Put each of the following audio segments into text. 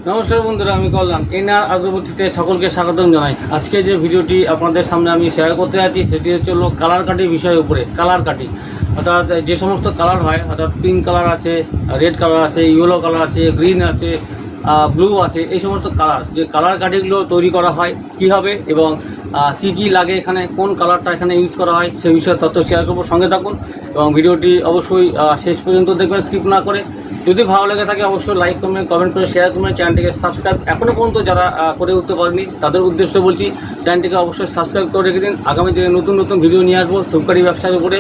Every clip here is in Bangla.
নমস্কার বন্ধুরা, আমি কল্যাণ এনআর আগরবত্তিতে সকলকে স্বাগতম জানাই। আজকে যে ভিডিওটি আপনাদের সামনে আমি শেয়ার করতে যাচ্ছি সেটি হচ্ছে কালার কাটির বিষয়ের উপরে। কালার কাটি অর্থাৎ যে সমস্ত কালার হয়, অর্থাৎ পিঙ্ক কালার আছে, রেড কালার আছে, ইয়েলো কালার আছে, গ্রিন আছে, ব্লু আছে, এই সমস্ত কালার যে কালার কাটিগুলো তৈরি করা হয় কীভাবে এবং কী কী লাগে, এখানে কোন কালারটা এখানে ইউজ করা হয় সেই বিষয়ে তথ্য শেয়ার করবো। সঙ্গে থাকুন এবং ভিডিওটি অবশ্যই শেষ পর্যন্ত দেখবেন, স্কিপ না করে। যদি ভালো লেগে থাকে অবশ্যই লাইক করবেন, কমেন্ট করে শেয়ার করবেন। চ্যানেলটিকে সাবস্ক্রাইব এখনও পর্যন্ত যারা করে উঠতে পারেনি তাদের উদ্দেশ্য বলছি, চ্যানেলটিকে অবশ্যই সাবস্ক্রাইব করে রেখে দিন। আগামী দিনে নতুন নতুন ভিডিও নিয়ে আসবো ধূপকাঠি ব্যবসার উপরে,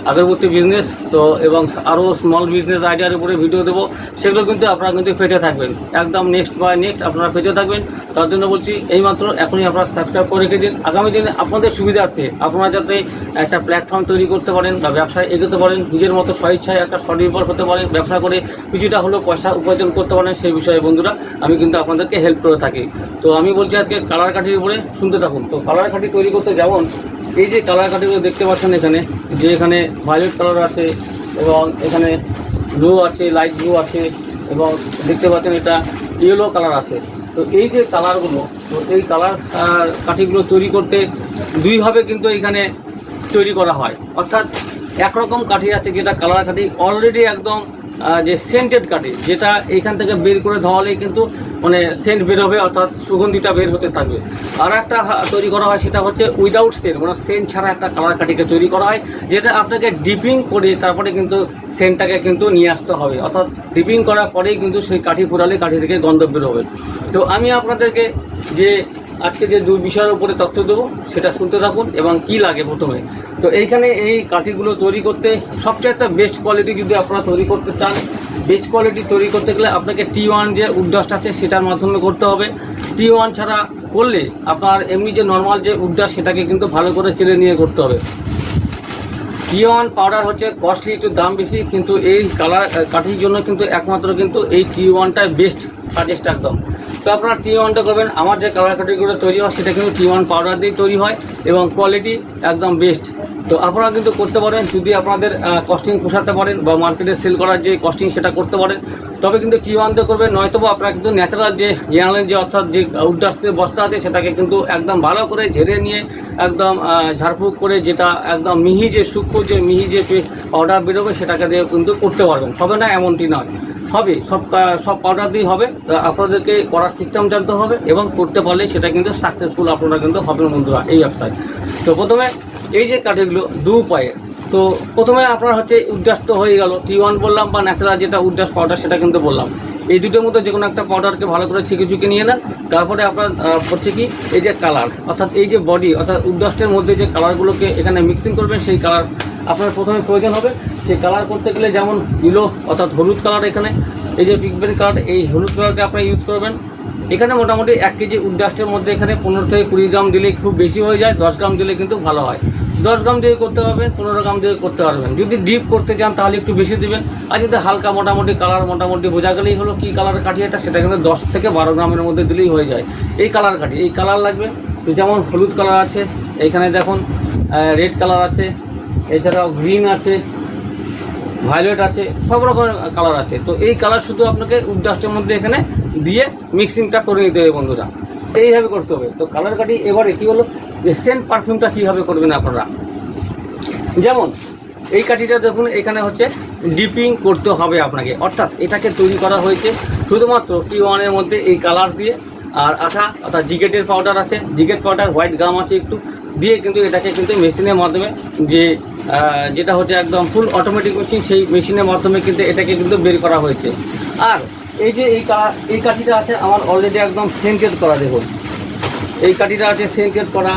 আগরবত্তি বিজনেস তো এবং আরও স্মল বিজনেস আইডিয়ার উপরে ভিডিও দেবো। সেগুলো কিন্তু আপনারা কিন্তু পেতে থাকবেন, একদম নেক্সট বাই নেক্সট আপনারা পেতে থাকবেন। তার জন্য বলছি এইমাত্র এখনই আপনারা সাবস্ক্রাইব করে রেখে দিন। আগামী দিনে আপনাদের সুবিধার্থে আপনারা যাতে একটা প্ল্যাটফর্ম তৈরি করতে পারেন বা ব্যবসায় এগোতে পারেন, নিজের মতো স্বইচ্ছায় একটা স্বনির্ভর হতে পারেন, ব্যবসা করে কিছুটা হলেও পয়সা উপার্জন করতে পারেন, সেই বিষয়ে বন্ধুরা আমি কিন্তু আপনাদেরকে হেল্প করে থাকি। তো আমি বলছি আজকে কালার কাঠির উপরে, শুনতে থাকুন। তো কালার কাঠি তৈরি করতে যেমন এই যে কালার কাঠিগুলো দেখতে পাচ্ছেন এখানে, যে এখানে ভায়োলেট কালার আছে এবং এখানে ব্লু আছে, লাইট ব্লু আছে এবং দেখতে পাচ্ছেন এটা ইয়েলো কালার আছে। তো এই যে কালারগুলো, তো এই কালার কাঠিগুলো তৈরি করতে দুইভাবে কিন্তু এখানে তৈরি করা হয়। অর্থাৎ একরকম কাঠি আছে যেটা কালার কাঠি অলরেডি একদম যে সেন্টেড কাঠি, যেটা এইখান থেকে বের করে ধোয়ালেই কিন্তু মানে সেন্ট বের হবে, অর্থাৎ সুগন্ধিটা বের হতে থাকবে। আর একটা তৈরি করা হয় সেটা হচ্ছে উইদাউট সেন্ট, মানে সেন্ট ছাড়া একটা কালার কাঠিকে তৈরি করা হয়, যেটা আপনাকে ডিপিং করে তারপরে কিন্তু সেন্টটাকে কিন্তু নিয়ে আসতে হবে। অর্থাৎ ডিপিং করার পরেই কিন্তু সেই কাঠি ফুরালে কাঠি থেকে গন্ধ বের হবে। তো আমি আপনাদেরকে যে আজকে যে দুই বিষয়ের উপরে তথ্য দেবো সেটা শুনতে থাকুন এবং কি লাগে প্রথমে। তো এইখানে এই কাঠিগুলো তৈরি করতে সবচেয়ে একটা বেস্ট কোয়ালিটি যদি আপনারা তৈরি করতে চান, বেস্ট কোয়ালিটি তৈরি করতে গেলে আপনাকে T1 যে উডডাস্ট আছে সেটার মাধ্যমে করতে হবে। T1 ছাড়া করলে আপনার এমনি যে নর্মাল যে উডডাস্ট সেটাকে কিন্তু ভালো করে চেলে নিয়ে করতে হবে। T1 পাউডার হচ্ছে কস্টলি, একটু দাম বেশি, কিন্তু এই কালার কাঠির জন্য কিন্তু একমাত্র কিন্তু এই T1টাই বেস্ট সাজেস্ট একদম। তো আপনারা T1টা করবেন। আমার যে কালার কাঠিগুলো তৈরি হয় সেটা কিন্তু T1 পাউডার দিয়ে তৈরি হয় এবং কোয়ালিটি একদম বেস্ট। তো আপনারা কিন্তু করতে পারেন যদি আপনাদের কস্টিং পোষাতে পারেন বা মার্কেটে সেল করার যে কস্টিং সেটা করতে পারেন, তবে কিন্তু T1 দিয়ে করবেন। নয়তো আপনারা কিন্তু ন্যাচারাল যে জেনারেল যে অর্থাৎ যে উডডাস্টের বস্তা আছে সেটাকে কিন্তু একদম ভালো করে ঝেড়ে নিয়ে একদম ঝাড়ফুঁক করে, যেটা একদম মিহি যে সূক্ষ্ম যে মিহি যে পাউডার বেরোবে সেটাকে দিয়ে কিন্তু করতে পারবেন। হবে না এমনটি নয়, হবে, সব পাউডার দিয়েই হবে। আপনাদেরকে করার সিস্টেম জানতে হবে এবং করতে পারলে সেটা কিন্তু সাকসেসফুল আপনারা কিন্তু হবেন বন্ধুরা এই ব্যবসায়। তো প্রথমে এই যে কাঠিগুলো দু উপায়ে, তো প্রথমে আপনার হচ্ছে উডডাস্ট তো হয়ে গেল, T1 বললাম বা ন্যাচারাল যেটা উডডাস্ট পাউডার সেটা কিন্তু বললাম। এই দুটোর মধ্যে যে কোনো একটা পাউডারকে ভালো করে ছেঁকে নিয়ে নেন। তারপরে আপনার হচ্ছে কি এই যে কালার, অর্থাৎ এই যে বডি অর্থাৎ উডডাস্টের মধ্যে যে কালারগুলোকে এখানে মিক্সিং করবেন, সেই কালার আপনার প্রথমে প্রয়োজন হবে। সেই কালার করতে গেলে যেমন ইয়েলো অর্থাৎ হলুদ কালার, এখানে এই যে পিগমেন্ট কালার, এই হলুদ কালারকে আপনি ইউজ করবেন। এখানে মোটামুটি 1 কেজি উডডাস্টের মধ্যে এখানে 15 থেকে 20 গ্রাম দিলে খুব বেশি হয়ে যায়, 10 গ্রাম দিলে কিন্তু ভালো হয়। 10 গ্রাম দিয়ে করতে পারবেন, 15 গ্রাম দিয়ে করতে পারবেন। যদি ডিপ করতে চান তাহলে একটু বেশি দেবেন, আর যদি হালকা মোটামুটি কালার মোটামুটি বোঝা গেলেই হলো কী কালার কাঠি এটা, সেটা কিন্তু 10 থেকে 12 গ্রামের মধ্যে দিলেই হয়ে যায়। এই কালার কাঠি, এই কালার লাগবে। যেমন হলুদ কালার আছে, এইখানে দেখুন রেড কালার আছে, এছাড়াও গ্রিন আছে, ভায়োলেট আছে, সব রকমের কালার আছে। তো এই কালার শুধু আপনাকে উডডাস্টের মধ্যে এখানে দিয়ে মিক্সিংটা করে নিতে হবে বন্ধুরা, এইভাবে করতে হবে। তো কালার কাঠি এবারে কী হলো যে সেন্ট পারফিউমটা কীভাবে করবেন আপনারা। যেমন এই কাঠিটা দেখুন, এখানে হচ্ছে ডিপিং করতে হবে আপনাকে, অর্থাৎ এটাকে তৈরি করা হয়েছে শুধুমাত্র T1 মধ্যে এই কালার দিয়ে আর আঠা অর্থাৎ জিগেটের পাউডার আছে, জিগেট পাউডার, হোয়াইট গাম আছে একটু দিয়ে কিন্তু এটাকে কিন্তু মেশিনের মাধ্যমে যে যেটা হচ্ছে একদম ফুল অটোমেটিক মেশিন, সেই মেশিনের মাধ্যমে কিন্তু এটাকে কিন্তু বের করা হয়েছে। আর এই যে এই কাঠিটা আছে আমার অলরেডি একদম সেন্টেড করা, দেখুন এই কাঠিটা আছে সেন্টেড করা,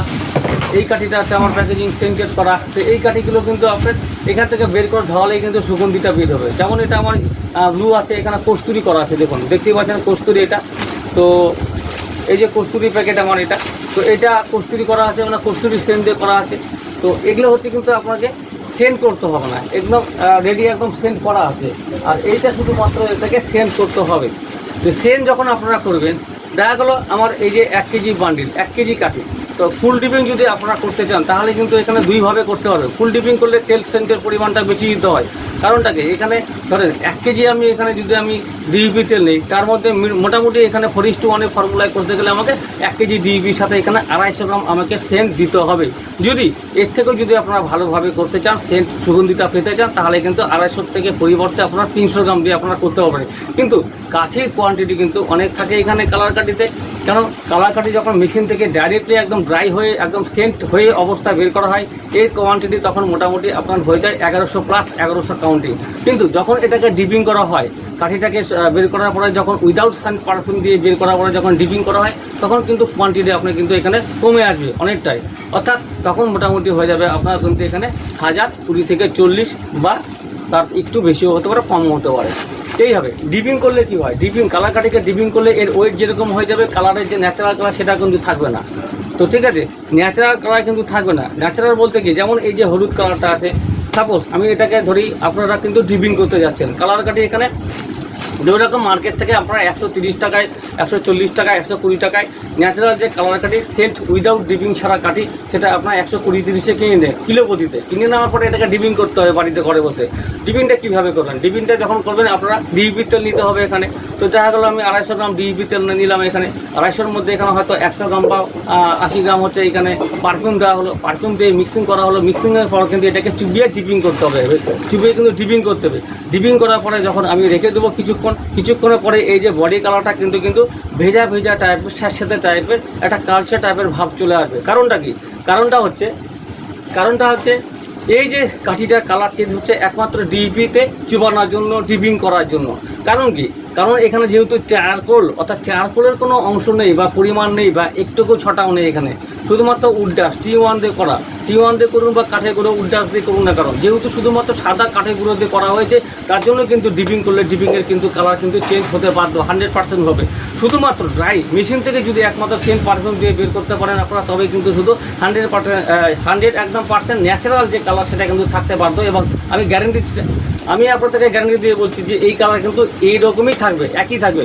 এই কাঠিটা আছে আমার প্যাকেজিং সেন্টেড করা। তো এই কাঠিগুলো কিন্তু আপনার এখান থেকে বের করে ধোয়ালেই কিন্তু সুগন্ধিটা বের হবে। যেমন এটা আমার ব্লু আছে, এখানে কস্তুরি করা আছে, দেখুন দেখতেই পাচ্ছেন কস্তুরি এটা। তো এই যে কস্তুরি প্যাকেট আমার এটা, তো এটা কস্তুরি করা আছে, মানে কস্তুরি সেন্ট দিয়ে করা আছে। তো এগুলো হচ্ছে কিন্তু আপনাকে সেন্ট করতে হবে না, একদম রেডি একদম সেন্ট করা আছে। আর এইটা শুধুমাত্র এটাকে সেন্ট করতে হবে। তো সেন্ট যখন আপনারা করবেন, দেখা গেলো আমার এই যে 1 কেজি বান্ডিল, 1 কেজি কাঠি, তো ফুল ডিপিং যদি আপনারা করতে চান তাহলে কিন্তু এখানে দুইভাবে করতে হবে। ফুল ডিপিং করলে তেল সেন্টের পরিমাণটা বেশি দিতে হয়। কারণটাকে এখানে ধরেন 1 কেজি আমি এখানে যদি আমি ডিইপি তেল নেই, তার মধ্যে মোটামুটি এখানে 4:1 ফর্মুলায় করতে গেলে আমাকে 1 কেজি ডিইপির সাথে এখানে 250 গ্রাম আমাকে সেন্ট দিতে হবে। যদি এর থেকেও যদি আপনারা ভালোভাবে করতে চান, সেন্ট সুগন্ধিটা পেতে চান, তাহলে কিন্তু 250 থেকে পরিবর্তে আপনারা 300 গ্রাম দিয়ে আপনারা করতে পারবেন। কিন্তু কাঠির কোয়ান্টিটি কিন্তু অনেক থাকে এখানে কালার কাঠিতে। কারণ কালার কাঠি যখন মেশিন থেকে ডাইরেক্টলি একদম ড্রাই হয়ে একদম সেন্ট হয়ে অবস্থা বের করা হয়, এর কোয়ান্টিটি তখন মোটামুটি আপনার হয়ে যায় 1100 প্লাস 1100 কাউন্টিং। কিন্তু যখন এটাকে ডিপিং করা হয়, কাঠিটাকে বের করার পরে যখন উইদাউট সান পারফিউম দিয়ে বের করার পরে যখন ডিপিং করা হয়, তখন কিন্তু কোয়ান্টিটি আপনার কিন্তু এখানে কমে আসবে অনেকটাই। অর্থাৎ তখন মোটামুটি হয়ে যাবে আপনার কিন্তু এখানে 1020 থেকে 40 বা তার একটু বেশিও হতে পারে, কমও হতে পারে। এই হবে ডিপিং করলে কি হয়, ডিপিং কালার কাঠিকে ডিপিং করলে এর ওয়েট যেরকম হয়ে যাবে, কালারের যে ন্যাচারাল কালার সেটা কিন্তু থাকবে না। তো ঠিক আছে, ন্যাচারাল কালার কিন্তু থাকবে না। ন্যাচারাল বলতে কি, যেমন এই যে হলুদ কালারটা আছে, সাপোজ আমি এটাকে ধরি, আপনারা কিন্তু ডিপিং করতে যাচ্ছেন কালার কাঠি এখানে যেরকম মার্কেট থেকে আপনারা 130 টাকায়, 140 টাকায়, 120 টাকায় ন্যাচারাল যে কালার কাঠি সেন্ট উইদাউট ডিপিং ছাড়া কাঠি, সেটা আপনার 120-30-এ কিনে নেন কিলো প্রতিতে। কিনে নেওয়ার পরে এটাকে ডিপিং করতে হবে বাড়িতে ঘরে বসে। ডিপিংটা কীভাবে করবেন, ডিপিংটা যখন করবেন আপনারা ডিইপি তেল নিতে হবে এখানে। তো দেখা গেলো আমি 250 গ্রাম ডিইপি তেল নিলাম এখানে, 250-এর মধ্যে এখানে হয়তো 100 গ্রাম বা 80 গ্রাম হচ্ছে এখানে পারফিউম দেওয়া হলো, পারফিউম দিয়ে মিক্সিং করা হলো। মিক্সিংয়ের পর কিন্তু এটাকে চুবিয়ে ডিপিং করতে হবে, চুবিয়ে কিন্তু ডিপিং করতে হবে। ডিপিং করার পরে যখন আমি রেখে দেবো কিছুক্ষণের পরে এই যে বডি কালারটা কিন্তু ভেজা ভেজা টাইপের, স্যাঁতস্যাঁতে টাইপের একটা কালচার টাইপের ভাব চলে আসবে। কারণটা কি, কারণটা হচ্ছে এই যে কাঠিটার কালার চেঞ্জ হচ্ছে একমাত্র ডিইপিতে চুবানোর জন্য, ডিপিং করার জন্য। কারণ কি, কারণ এখানে যেহেতু চারকোল, অর্থাৎ চারকোলের কোনো অংশ নেই বা পরিমাণ নেই বা একটুকু ছটাও নেই এখানে, শুধুমাত্র উড্ডাস T1 দিয়ে করা, T1 দিয়ে করুন বা কাঠের গুঁড়ো উড্ডাস দিয়ে করুন না, কারণ যেহেতু শুধুমাত্র সাদা কাঠের গুঁড়ো দিয়ে করা হয়েছে, তার জন্য কিন্তু ডিপিং করলে ডিপিংয়ের কিন্তু কালার কিন্তু চেঞ্জ হতে বাধ্য, 100% হবে। শুধুমাত্র ড্রাই মেশিন থেকে যদি একমাত্র সেন্ট পারফিউম দিয়ে বের করতে পারেন আপনারা, তবে কিন্তু শুধু 100 একদম % ন্যাচারাল যে কালার সেটা কিন্তু থাকতে বাধ্য। এবং আমি আপনাদেরকে গ্যারান্টি দিয়ে বলছি যে এই কালার কিন্তু এইরকমই থাকবে, একই থাকবে।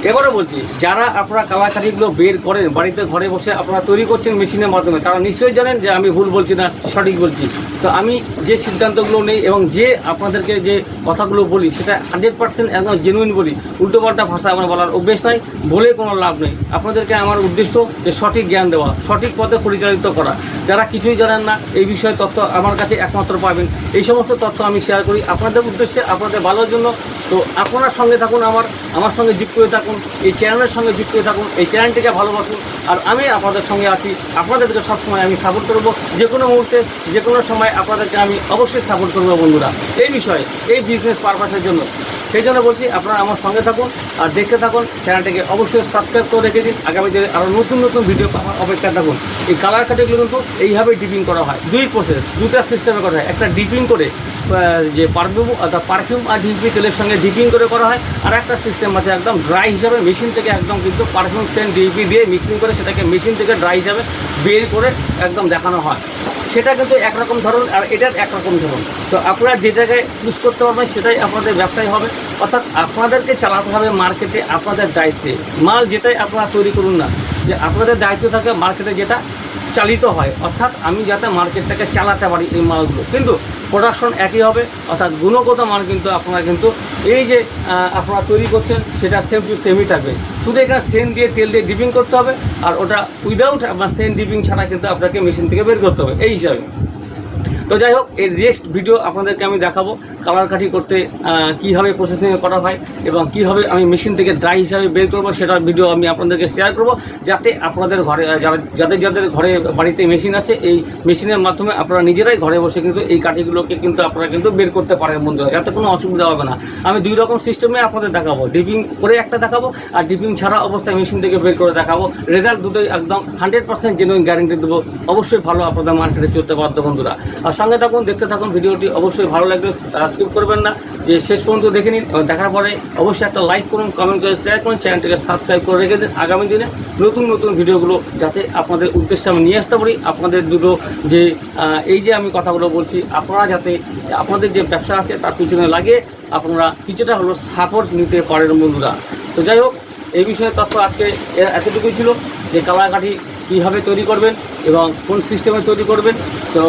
এবারে বলছি, যারা আপনারা কালার কাঠিগুলো বের করেন বাড়িতে ঘরে বসে আপনারা তৈরি করছেন মেশিনের মাধ্যমে, তারা নিশ্চয়ই জানেন যে আমি ভুল বলছি না, সঠিক বলছি। তো আমি যে সিদ্ধান্তগুলো নেই এবং যে আপনাদেরকে যে কথাগুলো বলি, সেটা 100% একদম জেনুইন বলি। উল্টোপাল্টা ভাষা আমার বলার অভ্যেস নাই, বলে কোনো লাভ নেই। আপনাদেরকে আমার উদ্দেশ্য যে সঠিক জ্ঞান দেওয়া, সঠিক পথে পরিচালিত করা। যারা কিছুই জানেন না এই বিষয়ে তথ্য আমার কাছে একমাত্র পাবেন। এই সমস্ত তথ্য আমি শেয়ার করি আপনাদের উদ্দেশ্যে, আপনাদের ভালোর জন্য। তো আপনার সঙ্গে থাকুন, আমার সঙ্গে যুক্ত হয়ে থাকুন, এই চ্যানেলের সঙ্গে যুক্ত হয়ে থাকুন, এই চ্যানেলটিকে ভালোবাসুন। আর আমি আপনাদের সঙ্গে আছি, আপনাদেরকে সবসময় আমি সাপোর্ট করবো। যে কোনো মুহূর্তে, যে কোনো সময় আপনাদেরকে আমি অবশ্যই সাপোর্ট করবো বন্ধুরা, এই বিষয়ে, এই বিজনেস পারপাসের জন্য। সেই জন্য বলছি আপনারা আমার সঙ্গে থাকুন আর দেখতে থাকুন। চ্যানেলটিকে অবশ্যই সাবস্ক্রাইব করে রেখে দিন, আগামী দিনে আরও নতুন নতুন ভিডিও পাওয়ার অপেক্ষা থাকুন। এই কালার কাটিগুলো কিন্তু এইভাবে ডিপিং করা হয়, দুইটা সিস্টেমে করা হয়। একটা ডিপিং করে যে পারফিউম আর ডিপি তেলের সঙ্গে ডিপিং করে করা হয়, আর একটা সিস্টেম আছে একদম ড্রাই হিসাবে মেশিন থেকে একদম কিন্তু পারফিউম সেন্ট ডিপি দিয়ে মিক্সিং করে সেটাকে মেশিন থেকে ড্রাই হিসাবে বের করে একদম দেখানো হয়। সেটা কিন্তু একরকম ধরন আর এটার একরকম ধরন। তো আপনারা যে জায়গায় চুজ করতে পারবেন সেটাই আপনাদের ব্যবসায় হবে। অর্থাৎ আপনাদেরকে চালাতে হবে মার্কেটে আপনাদের দায়িত্বে। মাল যেটাই আপনারা তৈরি করুন না, যে আপনাদের দায়িত্ব থাকে মার্কেটে যেটা চালিত হয়, অর্থাৎ আমি যাতে মার্কেটটাকে চালাতে পারি এই মালগুলো, কিন্তু প্রোডাকশন একই হবে। অর্থাৎ গুণগত মান কিন্তু আপনারা কিন্তু এই যে আপনারা তৈরি করছেন সেটা সেম টু সেমই থাকবে। শুধু এখানে সেন দিয়ে তেল দিয়ে ডিপিং করতে হবে, আর ওটা উইদাউট আপনার সেন ডিপিং ছাড়া কিন্তু আপনাকে মেশিন থেকে বের করতে হবে, এই হিসাবে। তো যাই হোক, এর নেক্সট ভিডিও আপনাদেরকে আমি দেখাবো কালার কাঠি করতে কীভাবে প্রসেসিং করা হয় এবং কীভাবে আমি মেশিন থেকে ড্রাই হিসাবে বের করবো, সেটার ভিডিও আমি আপনাদেরকে শেয়ার করব, যাতে আপনাদের ঘরে যাদের ঘরে বাড়িতে মেশিন আছে, এই মেশিনের মাধ্যমে আপনারা নিজেরাই ঘরে বসে কিন্তু এই কাঠিগুলোকে কিন্তু আপনারা কিন্তু বের করতে পারেন বন্ধুরা, যাতে কোনো অসুবিধা হবে না। আমি 2 রকম সিস্টেমে আপনাদের দেখাবো, ডিপিং করে একটা দেখাবো আর ডিপিং ছাড়া অবস্থায় মেশিন থেকে বের করে দেখাবো। রেজাল্ট দুটোই একদম 100% জেনুইন গ্যারেন্টি দেবো। অবশ্যই ভালো আপনাদের মার্কেটে চলতে বাধ্য বন্ধুরা। আর সঙ্গে থাকুন, দেখতে থাকুন ভিডিওটি। অবশ্যই ভালো লাগলে স্কিপ করবেন না, যে শেষ পর্যন্ত দেখে নিন। দেখার পরে অবশ্যই একটা লাইক করুন, কমেন্ট করে শেয়ার করুন, চ্যানেলটিকে সাবস্ক্রাইব করে রেখে দিন। আগামী দিনে নতুন নতুন ভিডিওগুলো যাতে আপনাদের উদ্দেশ্যে আমি নিয়ে আসতে পারি, আপনাদের দুটো যে এই যে আমি কথাগুলো বলছি, আপনারা যাতে আপনাদের যে ব্যবসা আছে তার পিছনে লাগিয়ে আপনারা কিছুটা হলো সাপোর্ট নিতে পারেন বন্ধুরা। তো যাই হোক, এই বিষয়ে তথ্য আজকে এতটুকুই ছিল, যে কালার কাঠি কীভাবে তৈরি করবেন এবং কোন সিস্টেমে তৈরি করবেন। তো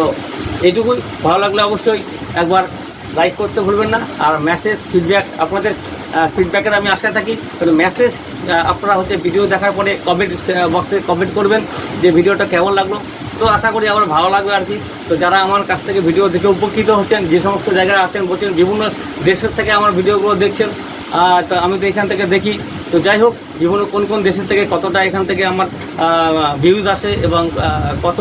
এইটুকুই, ভালো লাগলে অবশ্যই একবার লাইক করতে ভুলবেন না। আর মেসেজ ফিডব্যাক, আপনাদের ফিডব্যাকের আমি আশায় থাকি। তো মেসেজ আপনারা হচ্ছে ভিডিও দেখার পরে কমেন্ট বক্সে কমেন্ট করবেন যে ভিডিওটা কেমন লাগলো। তো আশা করি আমার ভালো লাগবে আর কি। তো যারা আমার কাছ থেকে ভিডিও দেখে উপকৃত হচ্ছেন, যে সমস্ত জায়গায় আসেন বসেন, বিভিন্ন দেশের থেকে আমার ভিডিওগুলো দেখছেন, তো আমি তো এখান থেকে দেখি। তো যাই হোক, বিভিন্ন কোন কোন দেশের থেকে কতটা এখান থেকে আমার ভিউজ আসে এবং কত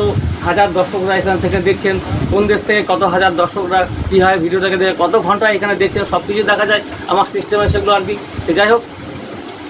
হাজার দর্শকরা এখান থেকে দেখছেন, কোন দেশ থেকে কত হাজার দর্শকরা কী হয় ভিডিওটাকে দেখে কত ঘন্টা এখানে দেখছেন, সব কিছু দেখা যায় আমার সিস্টেমে সেগুলো আর কি। তো যাই হোক,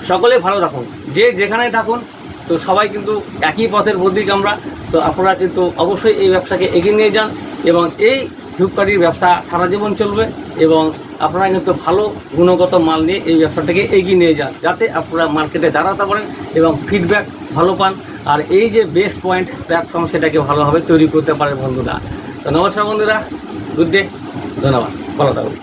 সকলেই ভালো থাকুন, যে যেখানেই থাকুন। তো সবাই কিন্তু একই পথের প্রতীক আমরা। তো আপনারা কিন্তু অবশ্যই এই ব্যবসাকে এগিয়ে নিয়ে যান এবং এই ধূপকাঠির ব্যবসা সারা জীবন চলবে এবং আপনারা কিন্তু ভালো গুণগত মাল নিয়ে এই ব্যবসাটাকে এগিয়ে নিয়ে যান, যাতে আপনারা মার্কেটে দাঁড়াতে পারেন এবং ফিডব্যাক ভালো পান। আর এই যে বেস্ট পয়েন্ট প্ল্যাটফর্ম, সেটাকে ভালোভাবে তৈরি করতে পারেন বন্ধুরা। তো নমস্কার বন্ধুরা, গুড ডে, ধন্যবাদ, ভালো থাকুন।